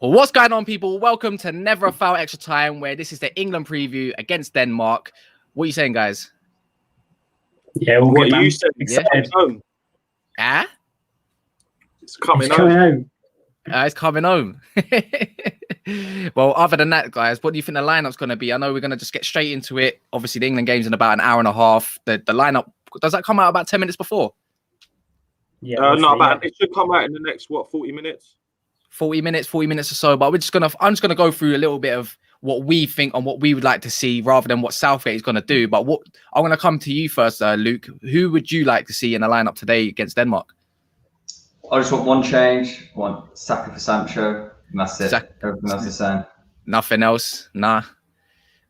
Well, what's going on, people? Welcome to Neverafoul Extra Time, where this is the England preview against Denmark. What are you saying, guys? Yeah, all good, man. You said excited. Home. It's coming home. It's coming home. Well, other than that, guys, what do you think the lineup's going to be? I know we're going to just get straight into it. Obviously, the England game's in about an hour and a half. The lineup, does that come out about 10 minutes before? Yeah, it should come out in the next 40 minutes. 40 minutes or so. But I'm just gonna go through a little bit of what we think and what we would like to see, rather than what Southgate is gonna do. But I'm gonna come to you first, Luke. Who would you like to see in the lineup today against Denmark? I just want one change. One Saka for Sancho. And that's it. Everything else is the same. Nothing else. Nah.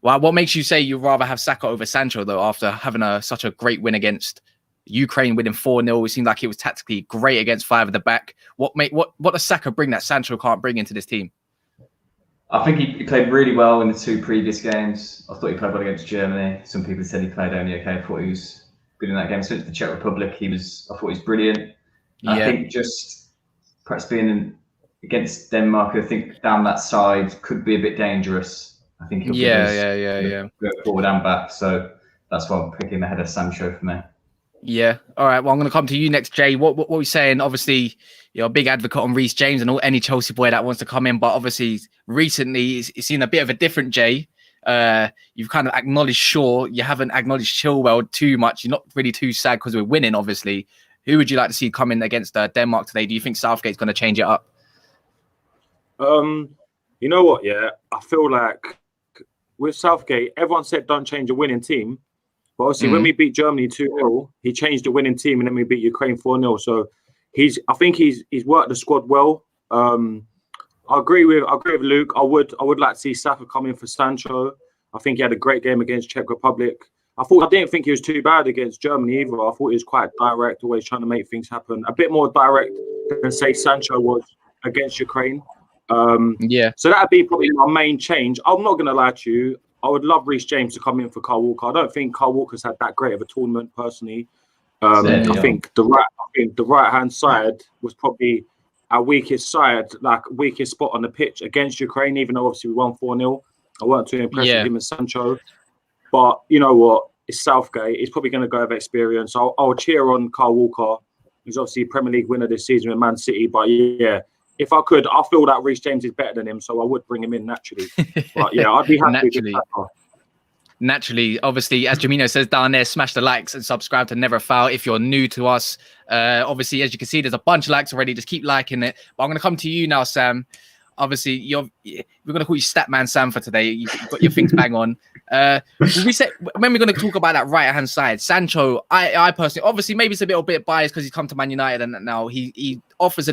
Well, what makes you say you'd rather have Saka over Sancho though, after having such a great win against Ukraine, winning 4-0? It seemed like it was tactically great against five at the back. What does Saka bring that Sancho can't bring into this team? I think he played really well in the two previous games. I thought he played well against Germany. Some people said he played only okay. I thought he was good in that game. Since the Czech Republic, I thought he was brilliant. Yeah. I think just perhaps being against Denmark, I think down that side could be a bit dangerous. I think he'll go forward and back. So that's why I'm picking ahead of Sancho for me. Yeah. All right. Well, I'm going to come to you next, Jay. What are we saying? Obviously, you're a big advocate on Reece James and any Chelsea boy that wants to come in. But obviously, recently, it's seen a bit of a different Jay. You've kind of acknowledged Shaw. You haven't acknowledged Chilwell too much. You're not really too sad because we're winning, obviously. Who would you like to see come in against Denmark today? Do you think Southgate's going to change it up? You know what? Yeah, I feel like with Southgate, everyone said don't change a winning team. But obviously, when we beat Germany 2-0, he changed the winning team, and then we beat Ukraine 4-0. So I think he's worked the squad well. I agree with Luke. I would like to see Saka come in for Sancho. I think he had a great game against Czech Republic. I didn't think he was too bad against Germany either. I thought he was quite direct, always trying to make things happen. A bit more direct than say Sancho was against Ukraine. So that'd be probably my main change. I'm not gonna lie to you. I would love Reece James to come in for Kyle Walker. I don't think Kyle Walker's had that great of a tournament personally. I think the right hand side was probably our weakest spot on the pitch against Ukraine, even though obviously we won 4-0. I weren't too impressed with him and Sancho. But you know what? It's Southgate. He's probably going to go with experience. I'll cheer on Kyle Walker. He's obviously Premier League winner this season with Man City. But yeah, if I could, I feel that Reece James is better than him, so I would bring him in naturally. But yeah, I'd be happy with that. Naturally, obviously, as Jamino says down there, smash the likes and subscribe to Neverafoul if you're new to us. Obviously, as you can see, there's a bunch of likes already. Just keep liking it. But I'm going to come to you now, Sam. Obviously, we're going to call you Statman Sam for today. You've got your things bang on. When we're going to talk about that right-hand side, Sancho, I personally, obviously, maybe it's a little bit biased because he's come to Man United and now he offers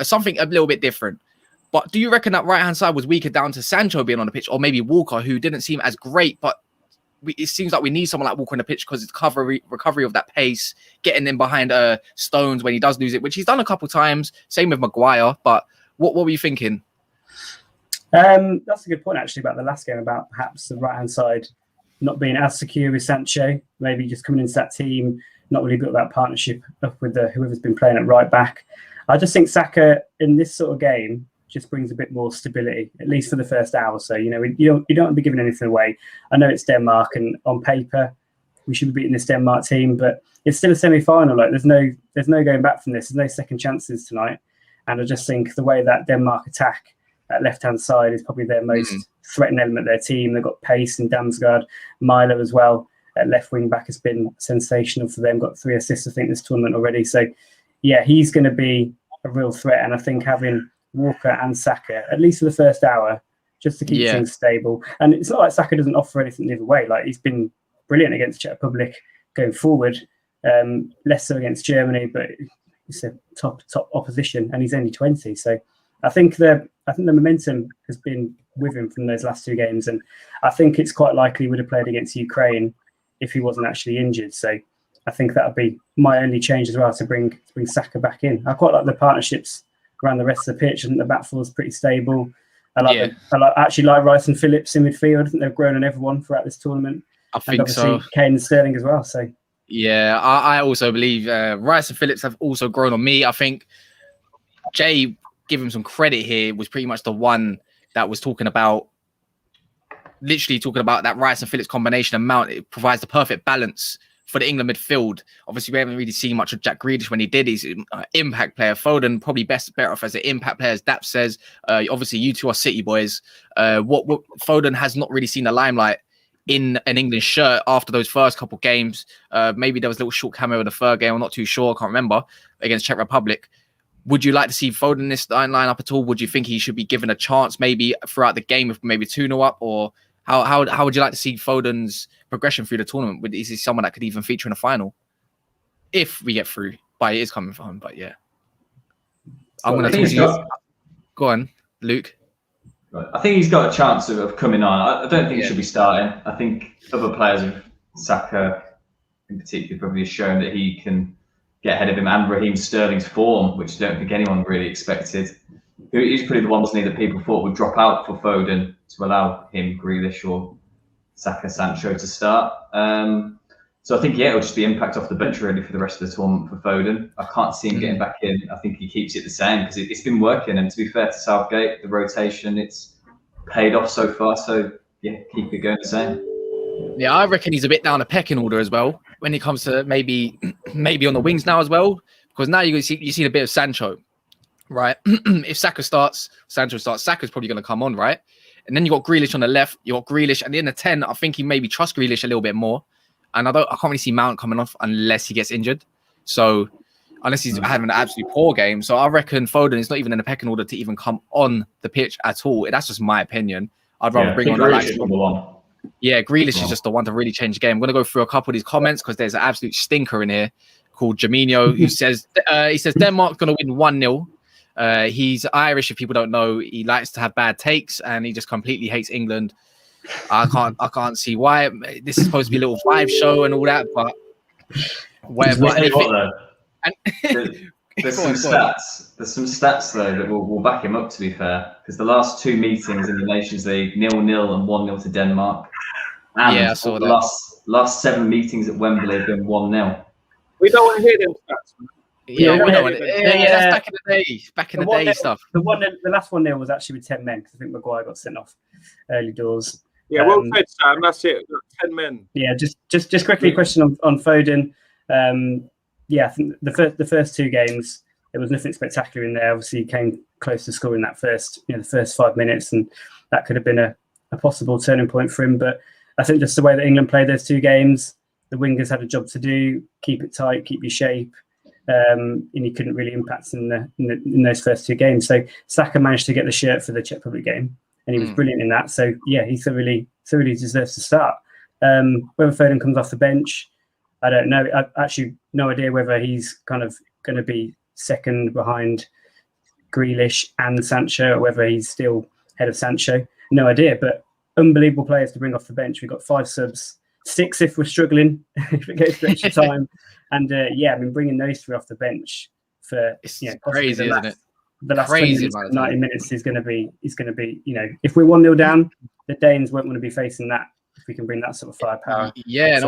something a little bit different. But do you reckon that right-hand side was weaker down to Sancho being on the pitch, or maybe Walker, who didn't seem as great, but it seems like we need someone like Walker on the pitch because it's recovery of that pace, getting in behind Stones when he does lose it, which he's done a couple times. Same with Maguire. But what were you thinking? That's a good point, actually, about the last game, about perhaps the right-hand side not being as secure with Sancho, maybe just coming into that team, not really got that partnership up with whoever's been playing at right back. I just think Saka in this sort of game just brings a bit more stability, at least for the first hour or so. You know, you don't want to be giving anything away. I know it's Denmark, and on paper we should be beating this Denmark team, but it's still a semi-final. Like there's no going back from this. There's no second chances tonight, and I just think the way that Denmark attack at left-hand side is probably their most threatening element of their team. They've got pace in Damsgaard, Milo as well. At left wing back has been sensational for them. Got 3 assists, I think, this tournament already. So yeah, he's going to be a real threat, and I think having Walker and Saka, at least for the first hour, just to keep things stable. And it's not like Saka doesn't offer anything the other way. Like he's been brilliant against Czech Republic going forward, less so against Germany, but it's a top opposition, and he's only 20. So I think the momentum has been with him from those last 2 games, and I think it's quite likely he would have played against Ukraine if he wasn't actually injured. So I think that would be my only change as well, to bring Saka back in. I quite like the partnerships around the rest of the pitch. I think the back four is pretty stable. I actually like Rice and Phillips in midfield. I think they've grown on everyone throughout this tournament. I think so. Kane and Sterling as well. So yeah, I also believe Rice and Phillips have also grown on me. I think Jay, give him some credit here, was pretty much the one that was literally talking about that Rice and Phillips combination and Mount. It provides the perfect balance for the England midfield. Obviously, we haven't really seen much of Jack Grealish when he did. He's an impact player. Foden probably better off as an impact player, as Dap says. Obviously, you two are City boys. What Foden has not really seen the limelight in an England shirt after those first couple games. Maybe there was a little short cameo in the third game. I'm not too sure. I can't remember. Against Czech Republic. Would you like to see Foden in this lineup at all? Would you think he should be given a chance maybe throughout the game if maybe 2-0 up? Or how would you like to see Foden's progression through the tournament? Is he someone that could even feature in the final if we get through? But it is coming for him. But yeah, I'm going to go on, Luke. I think he's got a chance of coming on. I don't think he should be starting. I think other players, Saka in particular, probably has shown that he can get ahead of him, and Raheem Sterling's form, which I don't think anyone really expected. He's probably the one, wasn't he, that people thought would drop out for Foden to allow him, Grealish or Saka, Sancho to start. So I think, it'll just be impact off the bench really for the rest of the tournament for Foden. I can't see him getting back in. I think he keeps it the same because it's been working. And to be fair to Southgate, the rotation, it's paid off so far. So yeah, keep it going the same. Yeah, I reckon he's a bit down the pecking order as well when it comes to maybe on the wings now as well. Because now you see a bit of Sancho, right? If Saka starts, Sancho starts, Saka's probably going to come on, right? And then you got Grealish on the left. You got Grealish, and in the 10, I think he maybe trusts Grealish a little bit more. And I can't really see Mount coming off unless he gets injured. So unless he's having an absolutely poor game. So I reckon Foden is not even in the pecking order to even come on the pitch at all. That's just my opinion. I'd rather bring on Grealish. Yeah, Grealish is just the one to really change the game. I'm going to go through a couple of these comments because there's an absolute stinker in here called Jaminho who says Denmark's going to win 1-0. He's Irish, if people don't know. He likes to have bad takes and he just completely hates England. I can't see why. This is supposed to be a little vibe show and all that, but whatever. There's some stats though that will back him up, to be fair, because the last two meetings in the Nations League, 0-0 and 1-0 to Denmark. And I saw the that. last 7 meetings at Wembley have been 1-0. We don't want to hear them stats. That's back in the day. Back in the day stuff. The last 1-0 was actually with 10 men because I think Maguire got sent off early doors. Yeah, well said, Sam. That's it. 10 men. Yeah, just quickly a question on Foden. I think the first 2 games there was nothing spectacular in there. Obviously, he came close to scoring that the first 5 minutes, and that could have been a possible turning point for him. But I think just the way that England played those 2 games, the wingers had a job to do: keep it tight, keep your shape, and he couldn't really impact in those first 2 games. So Saka managed to get the shirt for the Czech Republic game, and he was brilliant in that. So yeah, he thoroughly deserves to start. Whether Foden comes off the bench, I don't know. I actually no idea whether he's kind of going to be second behind Grealish and Sancho, or whether he's still ahead of Sancho. No idea. But unbelievable players to bring off the bench. We've got 5 subs, 6 if we're struggling, if it goes to extra time. And bringing those 3 off the bench for crazy, isn't it? The last 90 minutes is going to be. If we're 1-0 down, the Danes won't want to be facing that. If we can bring that sort of firepower. And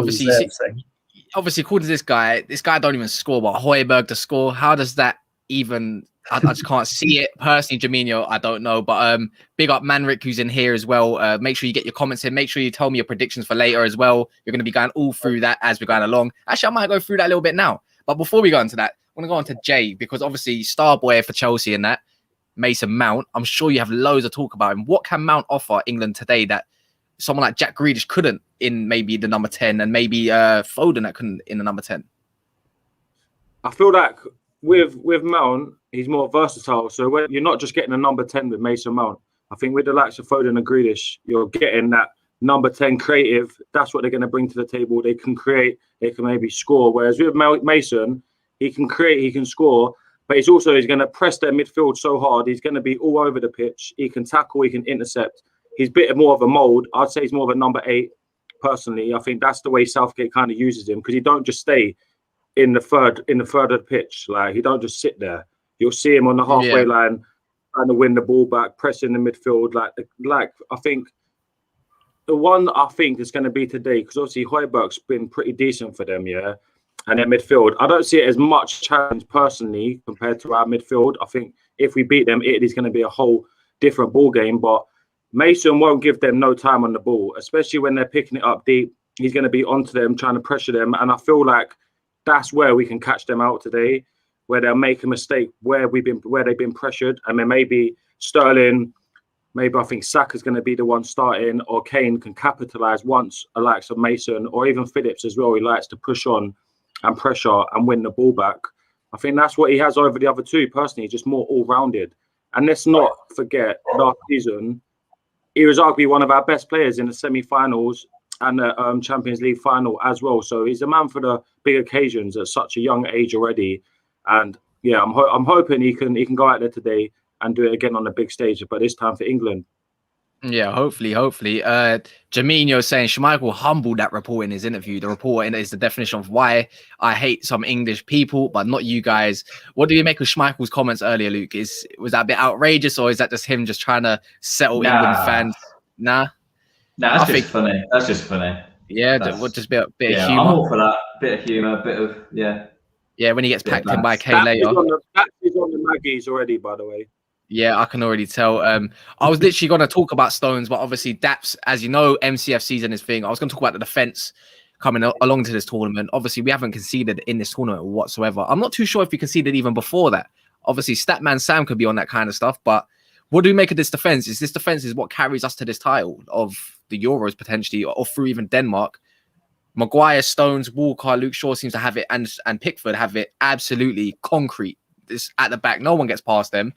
obviously, according to this guy don't even score, but Højbjerg to score. How does that even? I just can't see it personally. Jaminho, I don't know, but big up Manrik who's in here as well. Make sure you get your comments in. Make sure you tell me your predictions for later as well. You're going to be going all through that as we're going along. Actually, I might go through that a little bit now. But before we go into that, I want to go on to Jay because obviously star boy for Chelsea and that Mason Mount. I'm sure you have loads to talk about him. What can Mount offer England today that someone like Jack Grealish couldn't in maybe the number 10 and maybe Foden that couldn't in the number 10? I feel like with Mount, he's more versatile. So you're not just getting a number 10 with Mason Mount. I think with the likes of Foden and Grealish, you're getting that number 10 creative. That's what they're going to bring to the table. They can create, they can maybe score. Whereas with Mason, he can create, he can score, but he's going to press their midfield so hard. He's going to be all over the pitch. He can tackle, he can intercept. He's a bit more of a mould. I'd say he's more of a number 8. Personally, I think that's the way Southgate kind of uses him because he don't just stay in the third of the pitch. Like he don't just sit there. You'll see him on the halfway line trying to win the ball back, pressing the midfield. Like I think the one I think is going to be today because obviously Højbjerg's been pretty decent for them, and their midfield. I don't see it as much challenge personally compared to our midfield. I think if we beat them, Italy's going to be a whole different ball game. But Mason won't give them no time on the ball, especially when they're picking it up deep. He's going to be onto them, trying to pressure them. And I feel like that's where we can catch them out today, where they'll make a mistake where they've been pressured. And then maybe Sterling, maybe I think Saka's going to be the one starting, or Kane can capitalise once a likes of Mason, or even Phillips as well. He likes to push on and pressure and win the ball back. I think that's what he has over the other two, personally, just more all-rounded. And let's not forget, last season, he was arguably one of our best players in the semi-finals and the Champions League final as well. So he's a man for the big occasions at such a young age already. And yeah, I'm hoping he can go out there today and do it again on the big stage, but this time for England. Yeah, hopefully. Jaminho saying Schmeichel humbled that reporter in his interview. The reporter is the definition of why I hate some English people, but not you guys. What do you make of Schmeichel's comments earlier, Luke? Was that a bit outrageous, or is that just him just trying to settle England fans? Nah, that's just funny. That's just funny. Yeah, just a bit of humour. I'm all for that. Bit of humour, bit of Yeah, when he gets packed in by Kane later. That is on the Maggies already, by the way. Yeah, I can already tell. I was literally going to talk about Stones, but obviously Daps, as you know, MCF season is thing. I was going to talk about the defence coming along to this tournament. Obviously, we haven't conceded in this tournament whatsoever. I'm not too sure if we conceded even before that. Obviously, Statman Sam could be on that kind of stuff, but what do we make of this defence? This defence is what carries us to this title of the Euros potentially, or through even Denmark. Maguire, Stones, Walker, Luke Shaw seems to have it, and Pickford have it absolutely concrete. This at the back, no one gets past them.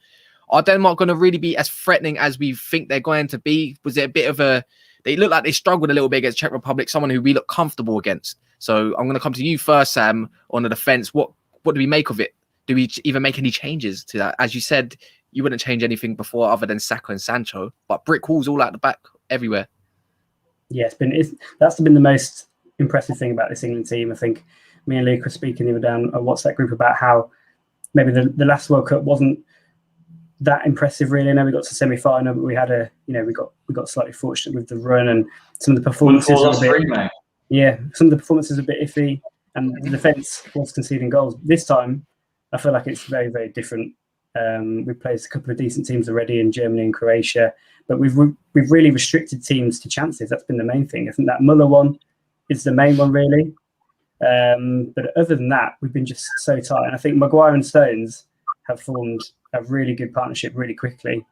Are Denmark going to really be as threatening as we think they're going to be? Was it a bit of a... They look like they struggled a little bit against Czech Republic, someone who we look comfortable against. So I'm going to come to you first, Sam, on the defence. What do we make of it? Do we even make any changes to that? As you said, you wouldn't change anything before other than Saka and Sancho, but brick walls all out the back, everywhere. Yeah, that's been the most impressive thing about this England team. I think me and Luke were speaking the other day on a WhatsApp group about how maybe the last World Cup wasn't that impressive, really. I know we got to semi-final, but we had we got slightly fortunate with the run, and some of the performances were a bit, some of the performances were a bit iffy, and the defence was conceding goals. This time, I feel like it's very, very different. We've played a couple of decent teams already in Germany and Croatia, but we've really restricted teams to chances. That's been the main thing. I think that Muller one is the main one, really. But other than that, we've been just so tight. And I think Maguire and Stones have formed a really good partnership really quickly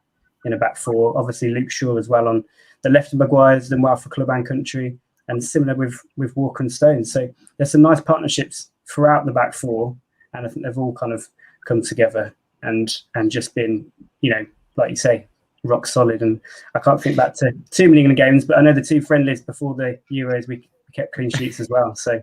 in a back four. Obviously, Luke Shaw as well on the left of Maguire's done well for club and country, and similar with Walker and Stones. So there's some nice partnerships throughout the back four, and I think they've all kind of come together and just been, like you say, rock solid. And I can't think back to too many England games, but I know the two friendlies before the Euros, we kept clean sheets as well. So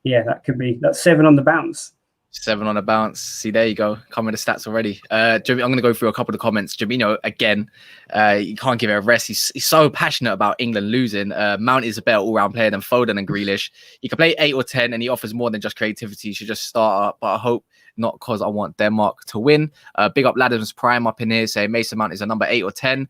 yeah, that's 7 on the bounce. 7 on a bounce. See, there you go. Coming to stats already. I'm going to go through a couple of the comments. Jamino, again, you can't give it a rest. He's so passionate about England losing. Mount is a better all-round player than Foden and Grealish. He can play 8 or 10, and he offers more than just creativity. He should just start up, but I hope not, because I want Denmark to win. Big up Ladham's Prime up in here, saying Mason Mount is a number 8 or 10.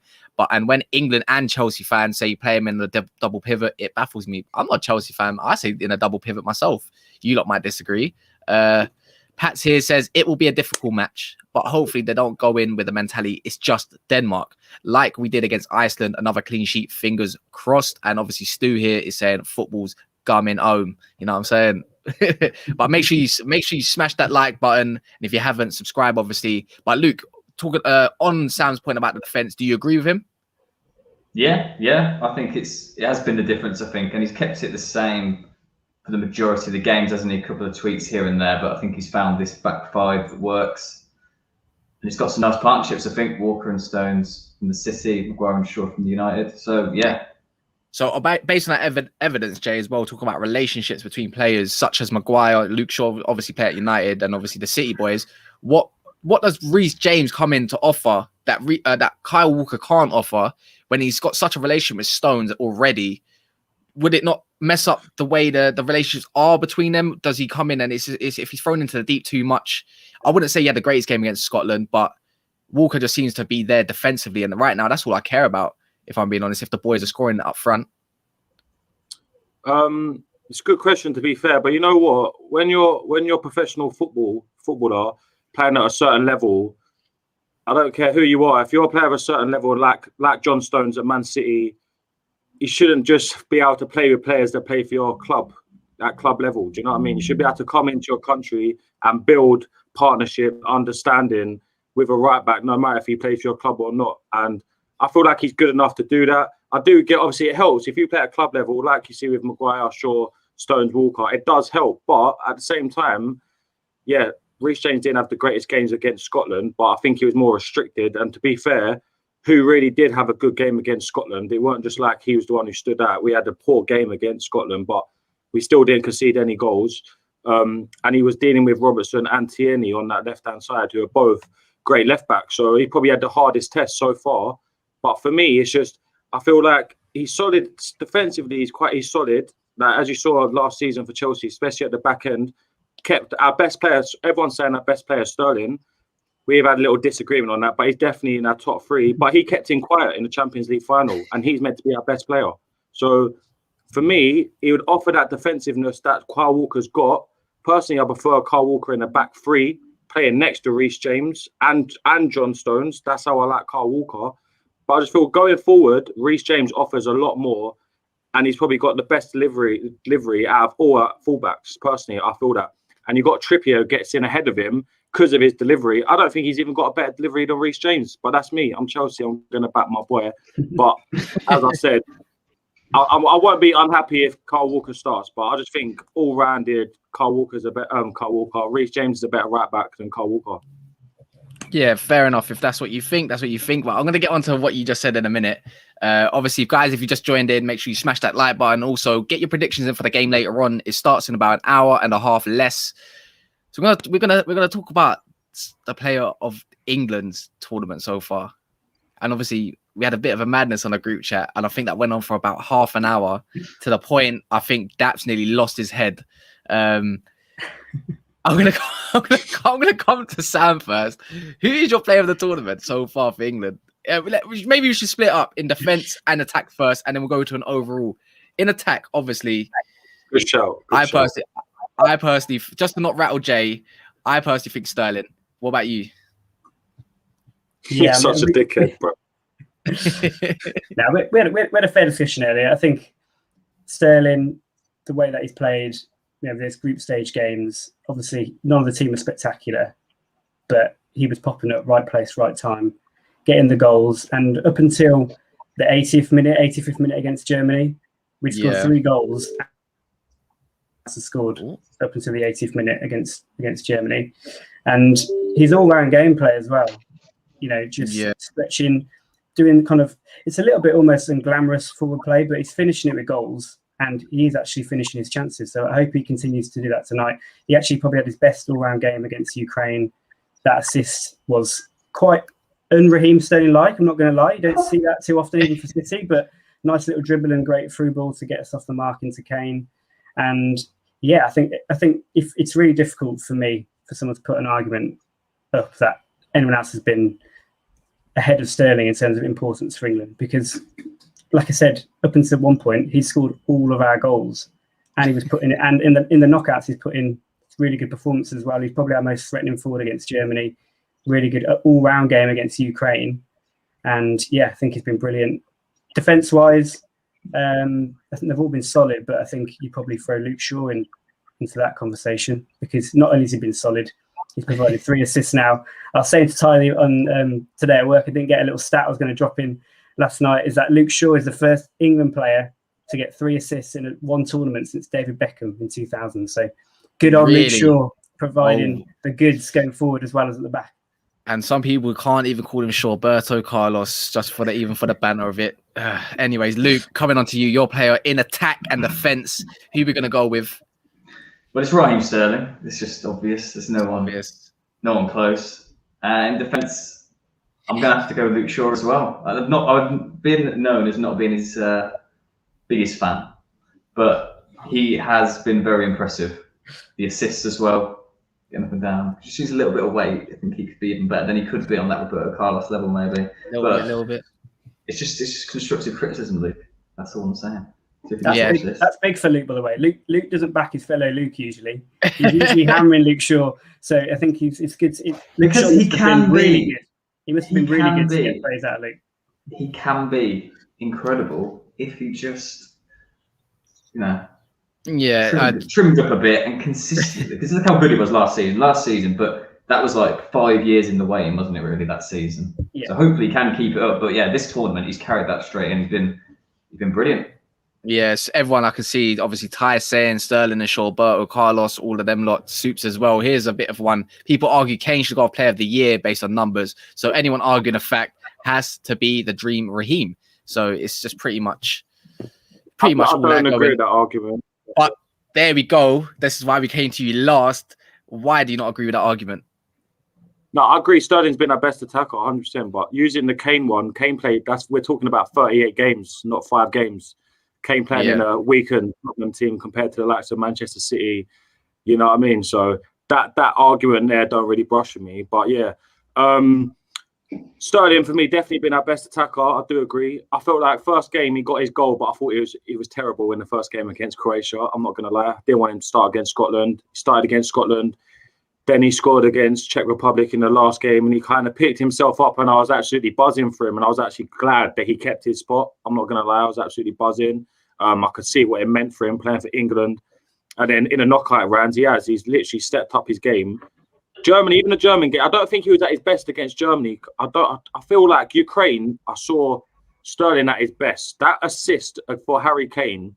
And when England and Chelsea fans say you play him in the double pivot, it baffles me. I'm not a Chelsea fan. I say in a double pivot myself. You lot might disagree. Pat's here says it will be a difficult match, but hopefully they don't go in with the mentality it's just Denmark, like we did against Iceland. Another clean sheet, fingers crossed. And obviously Stu here is saying football's coming home. You know what I'm saying? But make sure you smash that like button, and if you haven't, subscribe, obviously. But Luke, talking on Sam's point about the defense, do you agree with him? Yeah. I think it has been the difference, I think, and he's kept it the same for the majority of the games, hasn't he? A couple of tweaks here and there, but I think he's found this back five that works. And he's got some nice partnerships, I think. Walker and Stones from the City, Maguire and Shaw from the United. So, yeah. So, based on that evidence, Jay, as well, talking about relationships between players such as Maguire, Luke Shaw, obviously play at United, and obviously the City boys. What does Reece James come in to offer that Kyle Walker can't offer when he's got such a relationship with Stones already? Would it not mess up the way the relationships are between them? Does he come in and if he's thrown into the deep too much? I wouldn't say he had the greatest game against Scotland, but Walker just seems to be there defensively. And right now, that's all I care about, if I'm being honest, if the boys are scoring up front. It's a good question, to be fair. But you know what? When you're a professional footballer playing at a certain level, I don't care who you are. If you're a player of a certain level, like Johnstone's at Man City, you shouldn't just be able to play with players that play for your club at club level. Do you know what I mean? You should be able to come into your country and build partnership, understanding with a right back, no matter if he plays for your club or not. And I feel like he's good enough to do that. I do get, obviously, it helps if you play at club level, like you see with Maguire, Shaw, Stones, Walker. It does help, but at the same time, yeah, Reece James didn't have the greatest games against Scotland, but I think he was more restricted. And to be fair, who really did have a good game against Scotland? It weren't just like he was the one who stood out. We had a poor game against Scotland, but we still didn't concede any goals. And he was dealing with Robertson and Tierney on that left-hand side, who are both great left-backs. So he probably had the hardest test so far. But for me, it's just, I feel like he's solid. Defensively, he's solid. Like, as you saw last season for Chelsea, especially at the back end, kept our best players. Everyone's saying our best player, Sterling. We've had a little disagreement on that, but he's definitely in our top three. But he kept him quiet in the Champions League final, and he's meant to be our best player. So for me, he would offer that defensiveness that Kyle Walker's got. Personally, I prefer Kyle Walker in the back three, playing next to Reece James and Johnstones. That's how I like Kyle Walker. But I just feel going forward, Reece James offers a lot more, and he's probably got the best delivery out of all fullbacks. Personally, I feel that. And you've got Trippier who gets in ahead of him because of his delivery. I don't think he's even got a better delivery than Reece James, but that's me. I'm Chelsea. I'm going to back my boy. But as I said, I won't be unhappy if Kyle Walker starts, but I just think all-rounded, Reece James is a better right back than Kyle Walker. Yeah, fair enough. If that's what you think, that's what you think. But I'm going to get onto what you just said in a minute. Obviously, guys, if you just joined in, make sure you smash that like button. Also, get your predictions in for the game later on. It starts in about an hour and a half less. So we're gonna talk about the player of England's tournament so far. And obviously, we had a bit of a madness on a group chat, and I think that went on for about half an hour, to the point I think Daps nearly lost his head. I'm gonna come to Sam first. Who is your player of the tournament so far for England? Maybe we should split up in defense and attack first, and then we'll go to an overall. In attack, obviously. Good shout. I personally, just to not rattle Jay, I personally think Sterling. What about you? You're such a dickhead, bro. No, we had a fair discussion earlier. I think Sterling, the way that he's played, there's group stage games. Obviously, none of the team was spectacular, but he was popping up right place, right time, getting the goals. And up until the 85th minute against Germany, we'd scored 3 goals. Scored up until the 80th minute against Germany, and he's all-round game play as well. Stretching, doing kind of, it's a little bit almost unglamorous forward play, but he's finishing it with goals, and he's actually finishing his chances. So I hope he continues to do that tonight. He actually probably had his best all-round game against Ukraine. That assist was quite un-Raheem Sterling-like. I'm not going to lie, you don't see that too often even for City, but nice little dribble and great through ball to get us off the mark into Kane. And yeah, I think if it's really difficult for someone to put an argument up that anyone else has been ahead of Sterling in terms of importance for England, because, like I said, up until one point he scored all of our goals, and he was putting it. And in the knockouts, he's put in really good performances as well. He's probably our most threatening forward against Germany. Really good all-round game against Ukraine, and yeah, I think he's been brilliant defense-wise. I think they've all been solid, but I think you probably throw Luke Shaw into that conversation, because not only has he been solid, he's provided 3 assists now. I was saying to Tyler on today at work, I didn't get a little stat I was going to drop in last night, is that Luke Shaw is the first England player to get 3 assists in one tournament since David Beckham in 2000. So good on Luke Shaw, providing the goods going forward as well as at the back. And some people can't even call him Shawberto Carlos, just for the banner of it. Anyways, Luke, coming on to you, your player in attack and defense. Who are we going to go with? Well, it's Raheem Sterling. It's just obvious. There's no one close. In defense, I'm going to have to go with Luke Shaw as well. I've been known as not being his biggest fan, but he has been very impressive. The assists as well. Getting up and down. Just use a little bit of weight. I think he could be even better than he could be on that Roberto Carlos level, maybe. A little bit. It's just constructive criticism, Luke. That's all I'm saying. That's big for Luke, by the way. Luke doesn't back his fellow Luke usually. He's usually hammering Luke Shaw. So I think it's good. Because he can be. Really good. He must have been really good to get praise out of Luke. He can be incredible if he just, trimmed up a bit and consistently. Because look how good he was last season, but that was like 5 years in the waiting, wasn't it? Really, that season. Yeah. So hopefully he can keep it up. But yeah, this tournament he's carried that straight, and he's been brilliant. Yes, everyone I can see, obviously Ty saying Sterling and Shaw, Berto, Carlos, all of them lot, Soups as well. Here's a bit of one. People argue Kane should go Player of the Year based on numbers. So anyone arguing the fact has to be the dream Raheem. So it's just pretty much I don't agree with that argument. But there we go. This is why we came to you last. Why do you not agree with that argument? No, I agree. Sterling's been our best attacker, 100%. But using the Kane one, Kane played. We're talking about 38 games, not 5 games. Kane playing in a weakened Tottenham team compared to the likes of Manchester City. You know what I mean? So that argument there don't really brush with me. But yeah, Sterling for me definitely been our best attacker. I do agree. I felt like first game he got his goal, but I thought it was terrible in the first game against Croatia. I'm not going to lie. I didn't want him to start against Scotland. He started against Scotland. Then he scored against Czech Republic in the last game, and he kind of picked himself up, and I was absolutely buzzing for him, and I was actually glad that he kept his spot. I'm not going to lie, I was absolutely buzzing. I could see what it meant for him playing for England. And then in the knockout rounds, he's literally stepped up his game. Germany, even the German game, I don't think he was at his best against Germany. I feel like Ukraine, I saw Sterling at his best. That assist for Harry Kane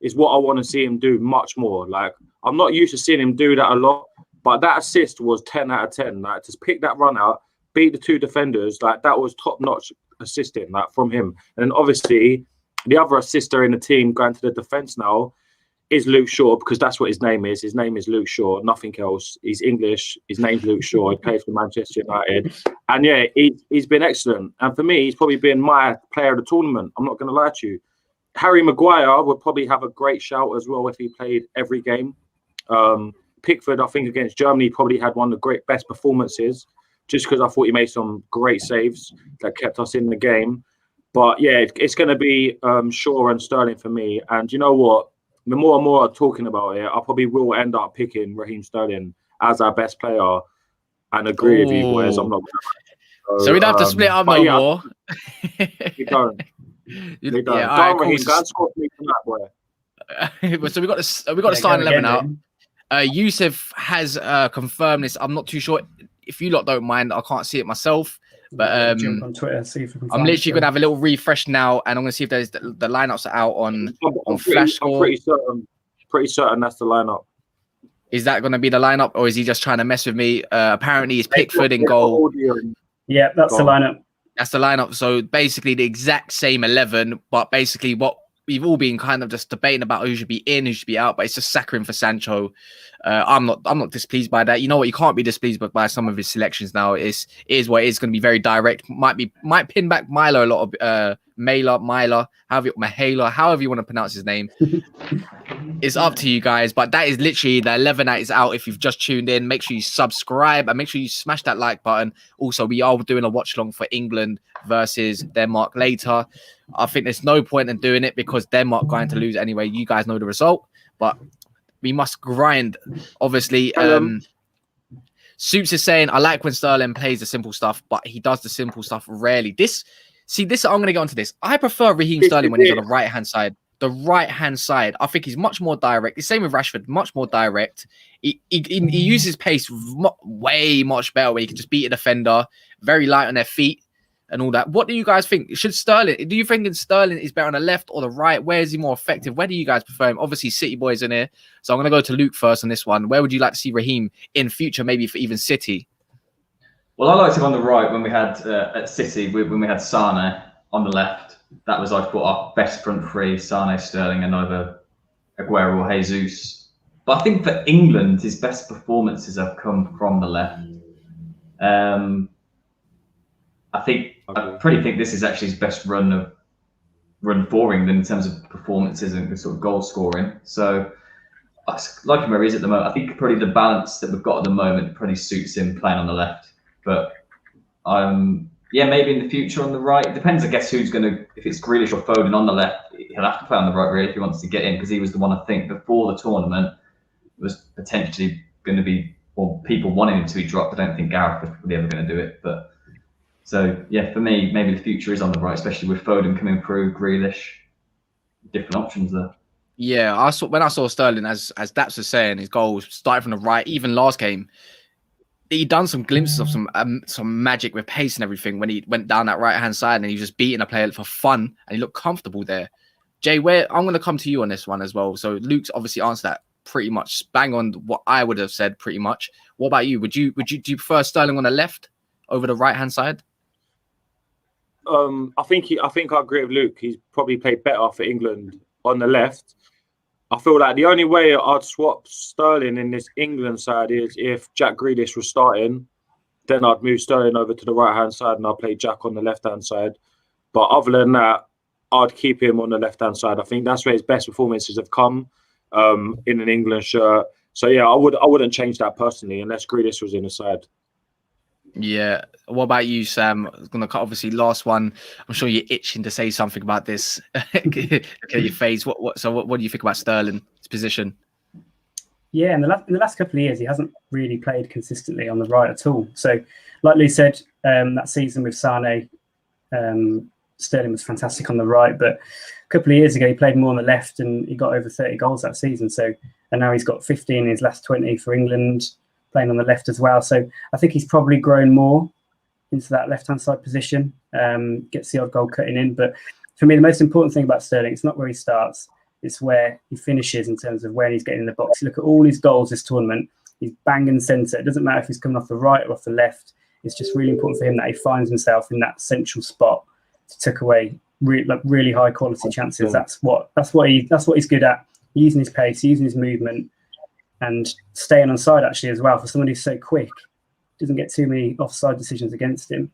is what I want to see him do much more. Like, I'm not used to seeing him do that a lot. But that assist was 10 out of 10. Like, to pick that run out, beat the 2 defenders, like that was top-notch assisting, like from him. And then obviously the other assister in the team going to the defence now is Luke Shaw, because that's what his name is. His name is Luke Shaw, nothing else. He's English. His name's Luke Shaw. He plays for Manchester United. And yeah, he's been excellent. And for me, he's probably been my player of the tournament. I'm not going to lie to you. Harry Maguire would probably have a great shout as well if he played every game. Pickford, I think, against Germany probably had one of the best performances, just because I thought he made some great saves that kept us in the game. But yeah, it's going to be Shaw and Sterling for me. And you know what? The more and more I'm talking about it, I probably will end up picking Raheem Sterling as our best player, and agree with you boys. I'm not going to. So we don't have to split up no more. You don't. You don't. Yeah, Raheem, go and score for me tonight, boy. So we got the starting 11 out. Yusuf has confirmed this. I'm not too sure if you lot don't mind. I can't see it myself, but jump on Twitter, see if we can I'm literally going to have a little refresh now, and I'm going to see if there's the lineups are out on Flash Score. I'm pretty certain that's the lineup. Is that going to be the lineup, or is he just trying to mess with me? Apparently, it's Pickford in goal. Yeah, that's the lineup. That's the lineup. So basically, the exact same 11, but basically what we've all been kind of just debating about who should be in, who should be out, but it's just Saka for Sancho. I'm not displeased by that. You know what? You can't be displeased by some of his selections now. It is what it is. Going to be very direct. Might pin back Milo a lot of Myla, however you want to pronounce his name. It's up to you guys, but that is literally the 11 that is out. If you've just tuned in, make sure you subscribe and make sure you smash that like button. Also, we are doing a watch long for England versus Denmark later. I think there's no point in doing it because Denmark going to lose anyway. You guys know the result, but we must grind. Obviously, Soups is saying, I like when Sterling plays the simple stuff, but he does the simple stuff rarely. I'm going to get onto this. I prefer Raheem Sterling when he's on the right-hand side. The right-hand side, I think he's much more direct. The same with Rashford, much more direct. He uses pace way much better, where he can just beat a defender, very light on their feet and all that. What do you guys think? Do you think Sterling is better on the left or the right? Where is he more effective? Where do you guys prefer him? Obviously, City boys in here. So I'm going to go to Luke first on this one. Where would you like to see Raheem in future, maybe for even City? Well, I liked him on the right when we had at City, when we had Sane on the left. That was, I thought, our best front three, Sane, Sterling, and either Aguero or Jesus. But I think for England, his best performances have come from the left. I pretty think this is actually his best run for England in terms of performances and sort of goal scoring. So I like him where he is at the moment. I think probably the balance that we've got at the moment probably suits him playing on the left. But maybe in the future on the right. It depends, I guess, who's going to, if it's Grealish or Foden on the left, he'll have to play on the right, really, if he wants to get in, because he was the one, I think, before the tournament, was potentially going to be, or people wanting him to be dropped. I don't think Gareth was really ever going to do it. But So yeah, for me, maybe the future is on the right, especially with Foden coming through, Grealish, different options there. Yeah, when I saw Sterling, as Daps was saying, his goals started from the right. Even last game, he done some glimpses of some magic with pace and everything when he went down that right hand side and he was just beating a player for fun and he looked comfortable there. Jay, I'm going to come to you on this one as well. So Luke's obviously answered that pretty much bang on what I would have said pretty much. What about you? Do you prefer Sterling on the left over the right hand side? I think I agree with Luke. He's probably played better for England on the left. I feel like the only way I'd swap Sterling in this England side is if Jack Grealish was starting. Then I'd move Sterling over to the right-hand side and I'd play Jack on the left-hand side. But other than that, I'd keep him on the left-hand side. I think that's where his best performances have come in an England shirt. So, yeah, I wouldn't change that personally unless Grealish was in the side. Yeah. What about you, Sam? I'm going to cut, obviously, last one. I'm sure you're itching to say something about this. Okay, your face. What do you think about Sterling's position? Yeah, in the last couple of years, he hasn't really played consistently on the right at all. So, like Lou said, that season with Sane, Sterling was fantastic on the right. But a couple of years ago, he played more on the left and he got over 30 goals that season. So, and now he's got 15 in his last 20 for England, playing on the left as well. So I think he's probably grown more into that left-hand side position, gets the odd goal cutting in. But for me, the most important thing about Sterling, it's not where he starts, it's where he finishes in terms of when he's getting in the box. You look at all his goals this tournament, he's banging centre. It doesn't matter if he's coming off the right or off the left. It's just really important for him that he finds himself in that central spot to tuck away really high quality chances. That's what he's good at, using his pace, using his movement, and staying on side actually as well. For someone who's so quick, doesn't get too many offside decisions against him,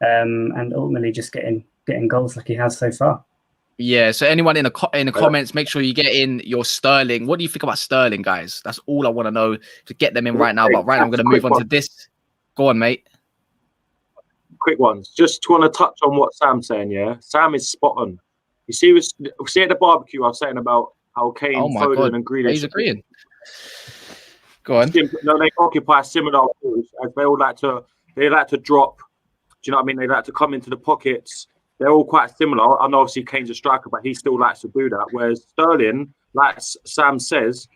and ultimately just getting goals like he has so far. Yeah. So anyone in the comments, make sure you get in your Sterling. What do you think about Sterling, guys? That's all I want to know to get them in right now. But right now, I'm going to move on to this. Go on, mate. Quick ones. Just want to touch on what Sam's saying. Yeah, Sam is spot on. You see at the barbecue, I was saying about how Kane, Foden, and Grealish. He's agreeing. Go on. No, they occupy similar roles as they like to drop. Do you know what I mean? They like to come into the pockets. They're all quite similar. I know obviously Kane's a striker, but he still likes to do that. Whereas Sterling, like Sam says,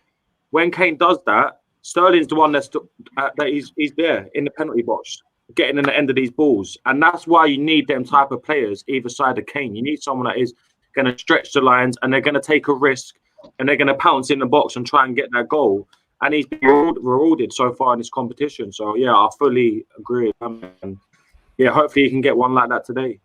when Kane does that, Sterling's the one that he's there in the penalty box, getting in the end of these balls. And that's why you need them type of players either side of Kane. You need someone that is going to stretch the lines and they're going to take a risk and they're going to pounce in the box and try and get that goal. And he's been rewarded so far in this competition. So, yeah, I fully agree with him. And, yeah, hopefully he can get one like that today.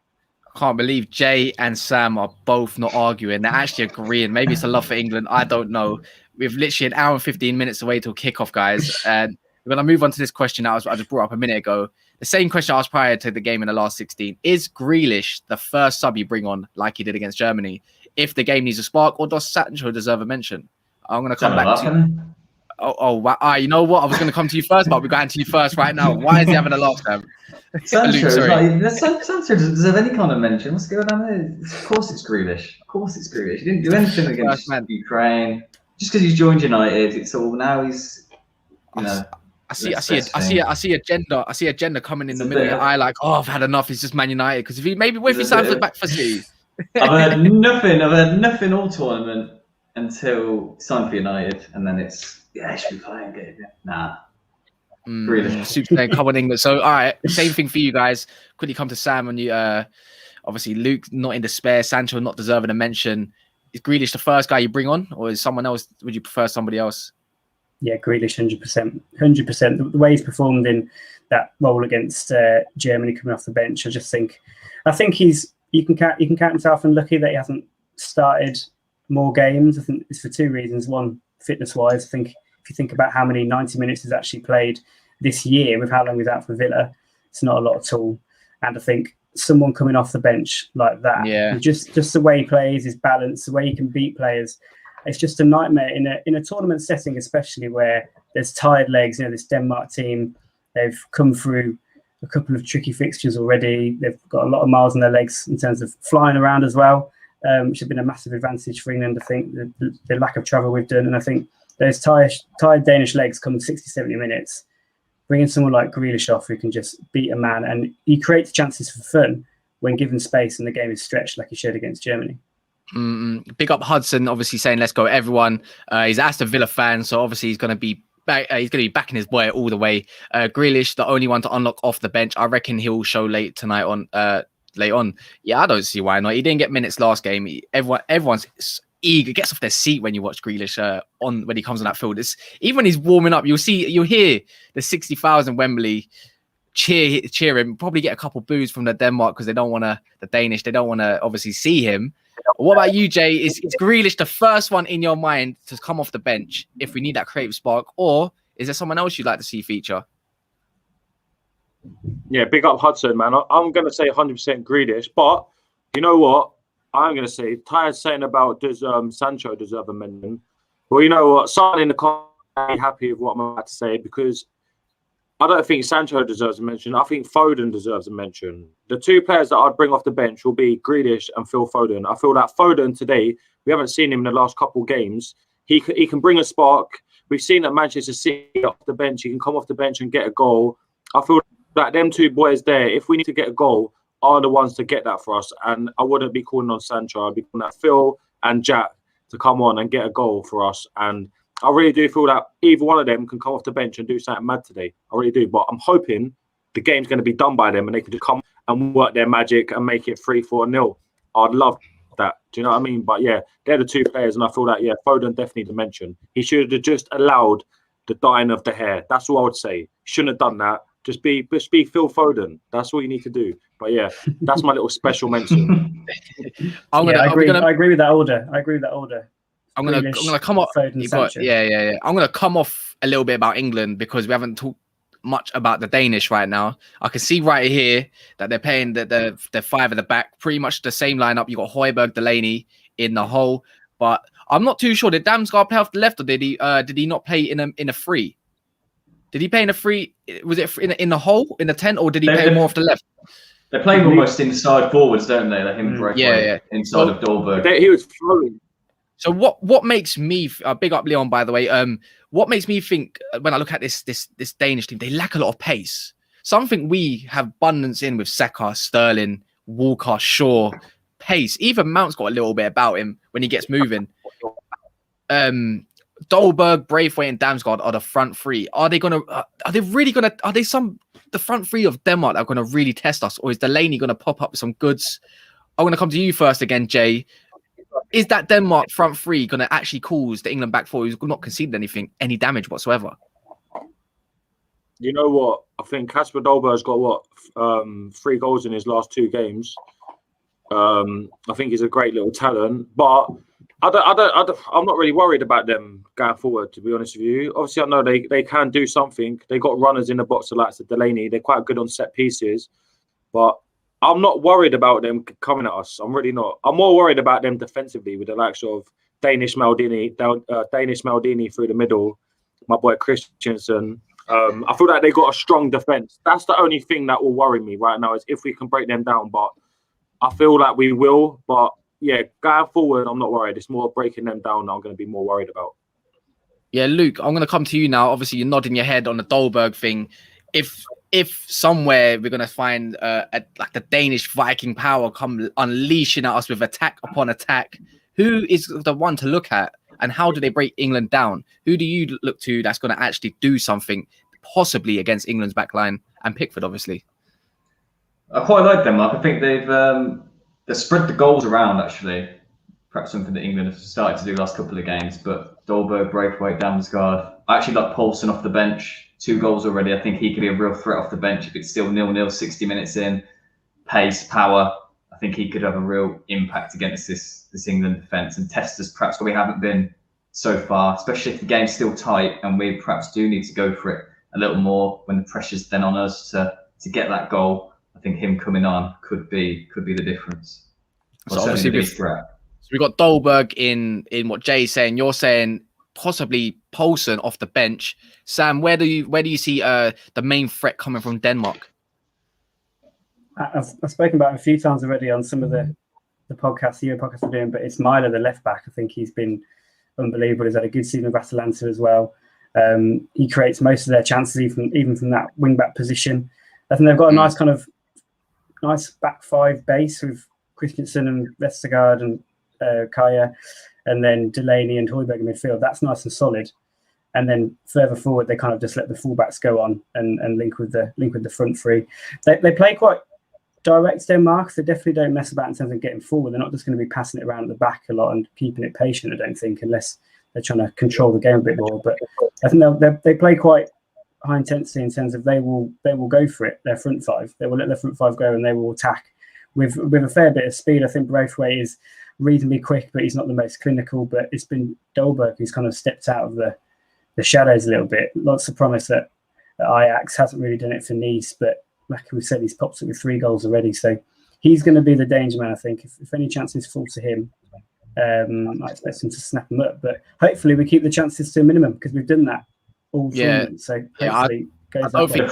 I can't believe Jay and Sam are both not arguing. They're actually agreeing. Maybe it's a love for England. I don't know. We've literally an hour and 15 minutes away till kickoff, guys. And we're going to move on to this question I just brought up a minute ago. The same question I asked prior to the game in the last 16. Is Grealish the first sub you bring on like he did against Germany if the game needs a spark, or does Sancho deserve a mention? I'm going to come back to you. Wow. You know what? I was going to come to you first, but we're going to you first right now. Why is he having a laugh, Sam? Sancho does have any kind of mention. What's going on there? Of course it's Grealish. He didn't do anything against Ukraine. Just because he's joined United, it's all now he's, you know. I see a gender coming in the middle of your eye, like, I've had enough. It's just Man United. Because if he signs back for City. I've heard nothing all tournament until signed for United, and then it's he should be playing game. Nah. Really. Super come on England. So all right, same thing for you guys. Quickly come to Sam and you obviously Luke not in despair, Sancho not deserving a mention. Is Grealish the first guy you bring on, or is someone else? Would you prefer somebody else? Yeah, Grealish 100%. The way he's performed in that role against Germany coming off the bench, I think you can count himself unlucky that he hasn't started more games. I think it's for two reasons. One, fitness-wise, I think if you think about how many 90 minutes he's actually played this year with how long he's out for Villa, it's not a lot at all. And I think someone coming off the bench like that, just the way he plays, his balance, the way he can beat players, it's just a nightmare in a tournament setting, especially where there's tired legs. You know, this Denmark team, they've come through a couple of tricky fixtures already. They've got a lot of miles on their legs in terms of flying around as well, which has been a massive advantage for England. I think the lack of travel we've done, and I think those tired Danish legs come 60, 70 minutes. bringing someone like Grealish off who can just beat a man, and he creates chances for fun when given space and the game is stretched like he showed against Germany. Big up Hudson, obviously saying let's go everyone. He's an Aston Villa fan, so obviously he's going to be back. He's going to be backing his boy all the way. Grealish, the only one to unlock off the bench. I reckon he'll show late on. Yeah, I don't see why not. He didn't get minutes last game. Everyone's eager, gets off their seat when you watch Grealish when he comes on that field. It's even when he's warming up, you'll hear the 60,000 Wembley cheer him. Probably get a couple boos from the Denmark because the Danish, they don't want to obviously see him. What about you, Jay? Is Grealish the first one in your mind to come off the bench if we need that creative spark, or is there someone else you'd like to see feature? Yeah, big up Hudson, man. I'm going to say 100% Grealish, but you know what? I'm going to say, Ty's saying about does Sancho deserve a mention? Well, you know what? Someone in the comments be happy with what I'm about to say, because I don't think Sancho deserves a mention. I think Foden deserves a mention. The two players that I'd bring off the bench will be Grealish and Phil Foden. I feel that Foden today, we haven't seen him in the last couple of games. He can bring a spark. We've seen at Manchester City off the bench. He can come off the bench and get a goal. I feel that them two boys there, if we need to get a goal, are the ones to get that for us. And I wouldn't be calling on Sancho. I'd be calling that Phil and Jack to come on and get a goal for us. And I really do feel that either one of them can come off the bench and do something mad today. I really do. But I'm hoping the game's going to be done by them and they can just come and work their magic and make it 3-4-0. I'd love that. Do you know what I mean? But yeah, they're the two players. And I feel that, yeah, Foden definitely to mention. He should have just allowed the dyeing of the hair. That's all I would say. Shouldn't have done that. Just be Phil Foden. That's all you need to do. But yeah, that's my little special mention. I agree with that order. I'm gonna come off. I'm gonna come off a little bit about England because we haven't talked much about the Danish right now. I can see right here that they're playing the five at the back, pretty much the same lineup. You got Højbjerg, Delaney in the hole, but I'm not too sure. Did Damsgaard play off the left, or did he not play in a free? Did he play in a free? Was it in the hole in the 10, or did he play more off the left? They're playing almost inside forwards, don't they? Let him break inside of Dolberg. He was flowing. So what makes me big up Leon, by the way? What makes me think when I look at this Danish team, they lack a lot of pace. Something we have abundance in with Saka, Sterling, Walker, Shaw, pace. Even Mount's got a little bit about him when he gets moving. Dolberg, Braithwaite, and Damsgaard are the front three. Are they the front three of Denmark that are gonna really test us, or is Delaney gonna pop up with some goods? I'm gonna come to you first again, Jay. Is that Denmark front three going to actually cause the England back four, who's not conceded any damage whatsoever? You know what? I think Kasper Dolberg's got 3 goals in his last 2 games. I think he's a great little talent, but I'm not really worried about them going forward, to be honest with you. Obviously, I know they can do something. They got runners in the box, the likes of Delaney. They're quite good on set pieces, but I'm not worried about them coming at us. I'm really not. I'm more worried about them defensively with the likes of Danish Maldini through the middle, my boy Christensen. I feel like they got a strong defence. That's the only thing that will worry me right now, is if we can break them down. But I feel like we will. But yeah, going forward, I'm not worried. It's more breaking them down that I'm going to be more worried about. Yeah, Luke, I'm going to come to you now. Obviously, you're nodding your head on the Dolberg thing. If somewhere we're going to find like the Danish Viking power come unleashing at us with attack upon attack, who is the one to look at, and how do they break England down? Who do you look to that's going to actually do something possibly against England's backline, and Pickford, obviously? I quite like Denmark. I think they've spread the goals around, actually. Perhaps something that England have started to do the last couple of games. But Dolberg, Braithwaite, Damsgaard. I actually like Poulsen off the bench. 2 goals already. I think he could be a real threat off the bench if it's still 0-0, 60 minutes in. Pace, power. I think he could have a real impact against this England defence and test us perhaps where we haven't been so far, especially if the game's still tight and we perhaps do need to go for it a little more when the pressure's then on us to get that goal. I think him coming on could be the difference. So obviously we've got Dolberg in what Jay's saying. You're saying possibly Poulsen off the bench. Sam, where do you see the main threat coming from Denmark? I've spoken about it a few times already on some of the podcasts we're doing, but it's Myler, the left back. I think he's been unbelievable. He's had a good season with Atalanta as well. He creates most of their chances, even from that wing back position. I think they've got a nice back five base with Christensen and Vestergaard and Kaya, and then Delaney and Højbjerg in midfield. That's nice and solid. And then further forward, they kind of just let the fullbacks go on and link with the front three. They play quite direct, Denmark. They definitely don't mess about in terms of getting forward. They're not just going to be passing it around at the back a lot and keeping it patient, I don't think, unless they're trying to control the game a bit more. But I think they play quite high intensity in terms of they will go for it, their front five. They will let their front five go and they will attack with a fair bit of speed. I think Braithwaite is reasonably quick, but he's not the most clinical. But it's been Dolberg who's kind of stepped out of the shadows a little bit. Lots of promise at Ajax, hasn't really done it for Nice, but like we said, he's popped it with 3 goals already. So he's going to be the danger man, I think. If any chances fall to him, I expect him to snap them up. But hopefully we keep the chances to a minimum because we've done that all tournament. So hopefully I don't think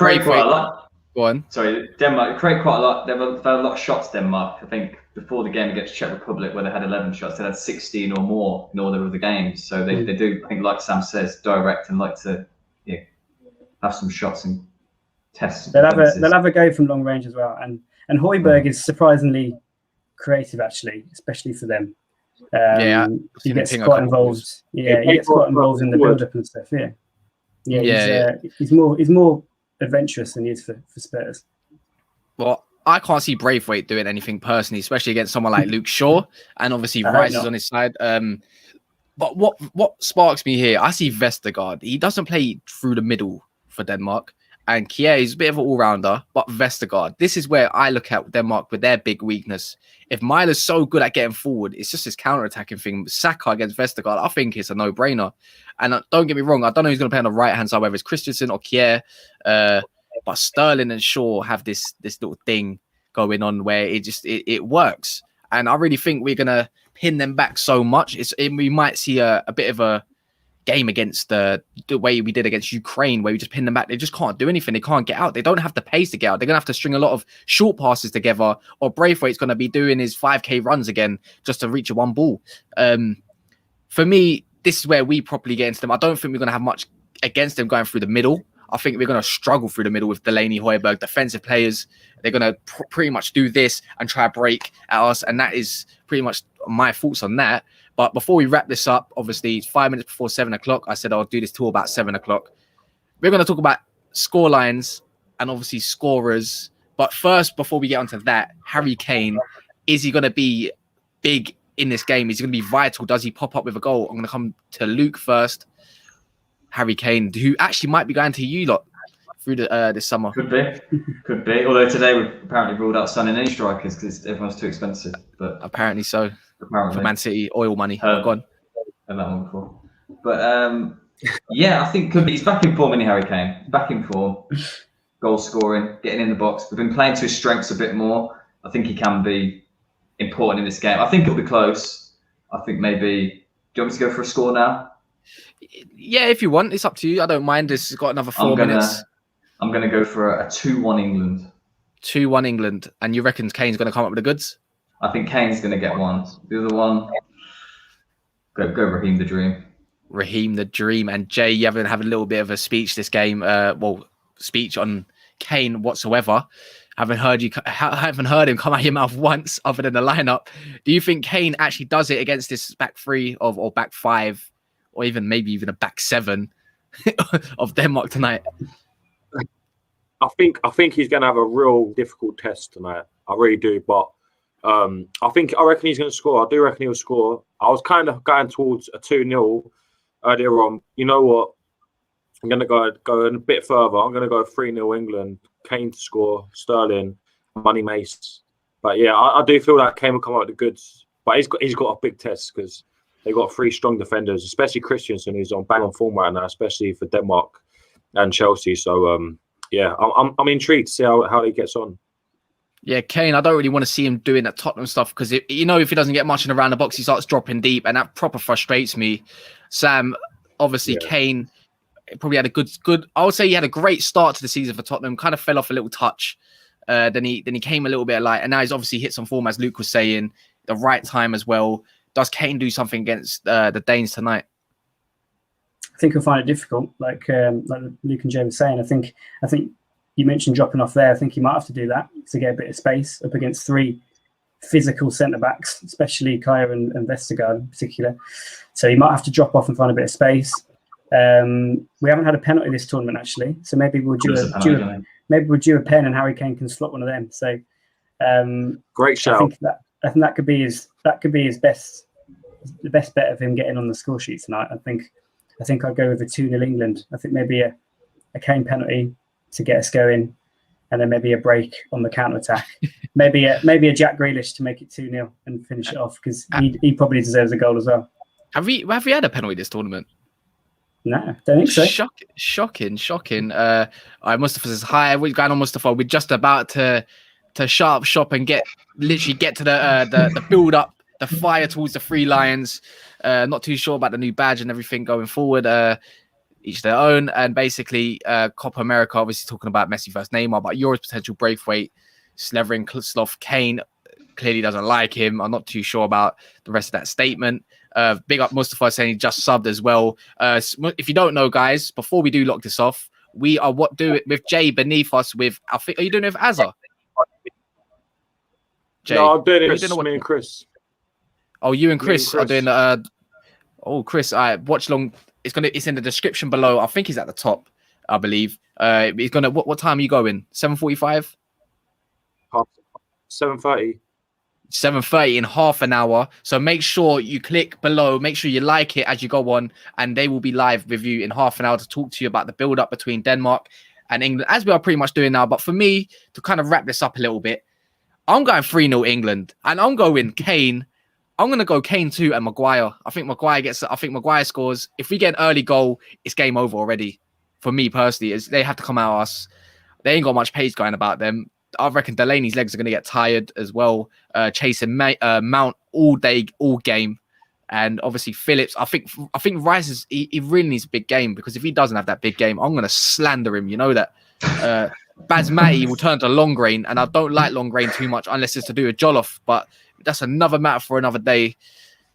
Go on. Sorry, Denmark create quite a lot. They've had a lot of shots, Denmark. I think before the game against Czech Republic, where they had 11 shots, they had 16 or more in all of the games. So they do, I think, like Sam says, direct and like to have some shots and test. They'll have a go from long range as well. And Højbjerg is surprisingly creative, actually, especially for them. He gets quite involved. Yeah, he gets quite involved in the build-up and stuff. He's more adventurous than he is for Spurs. Well, I can't see Braithwaite doing anything personally, especially against someone like Luke Shaw, and obviously Rice is on his side. But what sparks me here, I see Vestergaard. He doesn't play through the middle for Denmark, and Kieran is a bit of an all-rounder, but Vestergaard, this is where I look at Denmark with their big weakness. If Mæhle's so good at getting forward, it's just his counter-attacking thing. Saka against Vestergaard, I think it's a no-brainer. And don't get me wrong, I don't know who's going to play on the right-hand side, whether it's Christensen or Kieran, but Sterling and Shaw have this little thing going on where it works. And I really think we're going to pin them back so much. We might see a bit of a game against the way we did against Ukraine, where we just pin them back. They just can't do anything. They can't get out. They don't have the pace to get out. They're going to have to string a lot of short passes together, or Braithwaite's going to be doing his 5K runs again just to reach a one ball. For me, this is where we properly get into them. I don't think we're going to have much against them going through the middle. I think we're going to struggle through the middle with Delaney, Højbjerg, defensive players. They're going to pretty much do this and try to break at us. And that is pretty much my thoughts on that. But before we wrap this up, obviously, 5 minutes before 7 o'clock, I said I'll do this till about 7 o'clock. We're going to talk about score lines and obviously scorers. But first, before we get onto that, Harry Kane, is he going to be big in this game? Is he going to be vital? Does he pop up with a goal? I'm going to come to Luke first. Harry Kane, who actually might be going to you lot through this summer. Could be. Although today we've apparently ruled out signing any strikers because everyone's too expensive. But apparently so. For Man City, oil money. Gone. Heard that one before. But I think could be. He's back in form, Harry Kane. Back in form. Goal scoring, getting in the box. We've been playing to his strengths a bit more. I think he can be important in this game. I think it'll be close. I think maybe. Do you want me to go for a score now? Yeah, if you want, it's up to you. I don't mind. It's got another 4 minutes. I'm going to go for a 2-1 England. 2-1 England. And you reckon Kane's going to come up with the goods? I think Kane's going to get one. The other one, go Raheem the Dream. Raheem the Dream. And Jay, you haven't had a little bit of a speech this game. Speech on Kane whatsoever. Haven't heard him come out of your mouth once other than the lineup. Do you think Kane actually does it against this back three or back five, or maybe even a back seven of Denmark tonight? I think he's going to have a real difficult test tonight. I really do, but I reckon he's going to score. I do reckon he'll score. I was kind of going towards a 2-0 earlier on. You know what? I'm going to go a bit further. I'm going to go 3-0 England. Kane to score, Sterling, Money Mace. But yeah, I do feel like Kane will come out with the goods. But he's got a big test because they've got 3 strong defenders, especially Christensen, who's on bang on form right now, especially for Denmark and Chelsea. So I'm intrigued to see how he gets on. Yeah, Kane, I don't really want to see him doing that Tottenham stuff because, if he doesn't get much in around the box, he starts dropping deep, and that proper frustrates me. Sam, obviously, Kane probably had a good. I would say he had a great start to the season for Tottenham. Kind of fell off a little touch. Then he came a little bit light, and now he's obviously hit some form, as Luke was saying, the right time as well. Does Kane do something against the Danes tonight? I think he'll find it difficult. Like Luke and Joe were saying, I think you mentioned dropping off there. I think he might have to do that to get a bit of space up against 3 physical centre backs, especially Kaya and Vestergaard in particular. So he might have to drop off and find a bit of space. We haven't had a penalty this tournament actually, so maybe we'll do a pen and Harry Kane can slot one of them. So great shout. I think that could be his best, the best bet of him getting on the score sheet tonight. I think I'd go with a 2-0 England. I think maybe a Kane penalty to get us going, and then maybe a break on the counter attack. maybe a Jack Grealish to make it 2-0 and finish it off, because he probably deserves a goal as well. Have we had a penalty this tournament? No, don't think so. Shocking. Mustafa says hi. What's going on, Mustafa? We're just about to sharp shop and get to the build up, the fire towards the 3 Lions. Not too sure about the new badge and everything going forward. Each their own. And basically, Copa America, obviously talking about Messi versus Neymar, but Euro's potential Braithwaite, Slevering, Sloth, Kane clearly doesn't like him. I'm not too sure about the rest of that statement. Big up Mustafa saying he just subbed as well. If you don't know, guys, before we do lock this off, we are with Jay beneath us with, I think, are you doing it with Azza? Jay, no, I'm doing it with me and Chris. Oh, you and Chris are doing Chris, I watch long. It's in the description below. I think he's at the top, I believe. He's gonna what time are you going? 7:45? 7:30. 7:30 in half an hour. So make sure you click below, make sure you like it as you go on, and they will be live with you in half an hour to talk to you about the build up between Denmark and England, as we are pretty much doing now. But for me, to kind of wrap this up a little bit, I'm going 3-0 England, and I'm going Kane. I'm going to go Kane 2 and Maguire. I think Maguire scores. If we get an early goal, it's game over already. For me personally, they have to come out us. They ain't got much pace going about them. I reckon Delaney's legs are going to get tired as well, chasing Mount all day, all game. And obviously Phillips, I think Rice he really needs a big game, because if he doesn't have that big game, I'm going to slander him. You know that. Basmati will turn to long grain, and I don't like long grain too much unless it's to do with Jollof, but that's another matter for another day.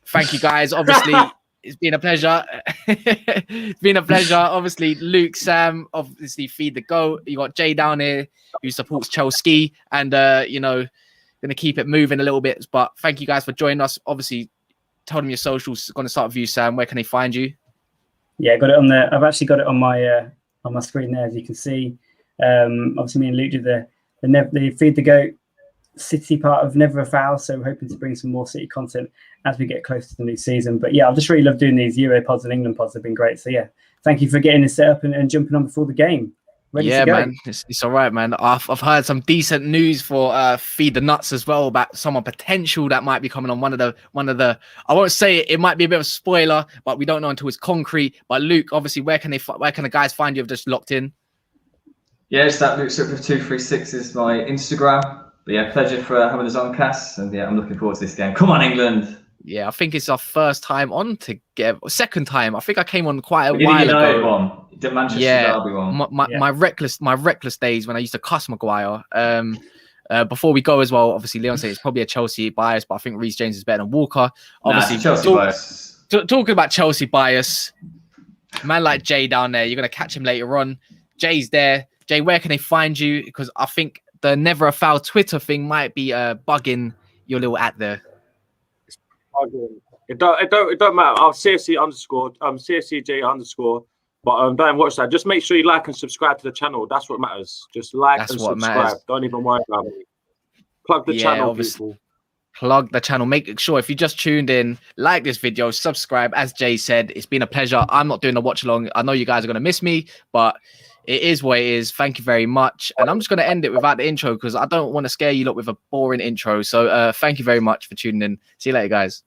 Thank you guys. Obviously, it's been a pleasure. It's been a pleasure. Obviously, Luke, Sam, obviously Feed the Goat. You got Jay down here who supports Chelsea, and going to keep it moving a little bit. But thank you guys for joining us. Obviously, tell them your socials. Going to start with you, Sam. Where can they find you? Yeah, got it on there. I've actually got it on my screen there, as you can see. Obviously, me and Luke did the Feed the Goat City part of Neverafoul, so we're hoping to bring some more City content as we get close to the new season. But yeah, I've just really loved doing these Euro pods and England pods. They've been great. So yeah, thank you for getting this set up and jumping on before the game. Ready to go. Man, it's all right, man. I've heard some decent news for Feed the Nuts as well, about someone potential that might be coming on one of the. I won't say it might be a bit of a spoiler, but we don't know until it's concrete. But Luke, obviously, where can the guys find you? Have just locked in. Yeah, it's that Luke Sutcliffe 236 is my Instagram. But yeah, pleasure for having us on, Cass. And yeah, I'm looking forward to this game. Come on, England. Yeah, I think it's our first time on together. Second time. I think I came on quite a while ago. The Manchester Derby one. My reckless days when I used to cuss Maguire. Before we go as well, obviously Leon said it's probably a Chelsea bias, but I think Reece James is better than Walker. Obviously, Chelsea bias. Talking about Chelsea bias, man like Jay down there, you're gonna catch him later on. Jay's there. Jay, where can they find you? Because I think the Neverafoul Twitter thing might be bugging your little at there. It don't matter. I'll CSC underscore CSCJ underscore. But don't watch that. Just make sure you like and subscribe to the channel. That's what matters. Just like and subscribe. Matters. Don't even worry about it. Plug the channel, people. Plug the channel. Make sure if you just tuned in, like this video, subscribe. As Jay said, it's been a pleasure. I'm not doing a watch along. I know you guys are gonna miss me, but it is what it is. Thank you very much. And I'm just going to end it without the intro because I don't want to scare you lot with a boring intro. So thank you very much for tuning in. See you later, guys.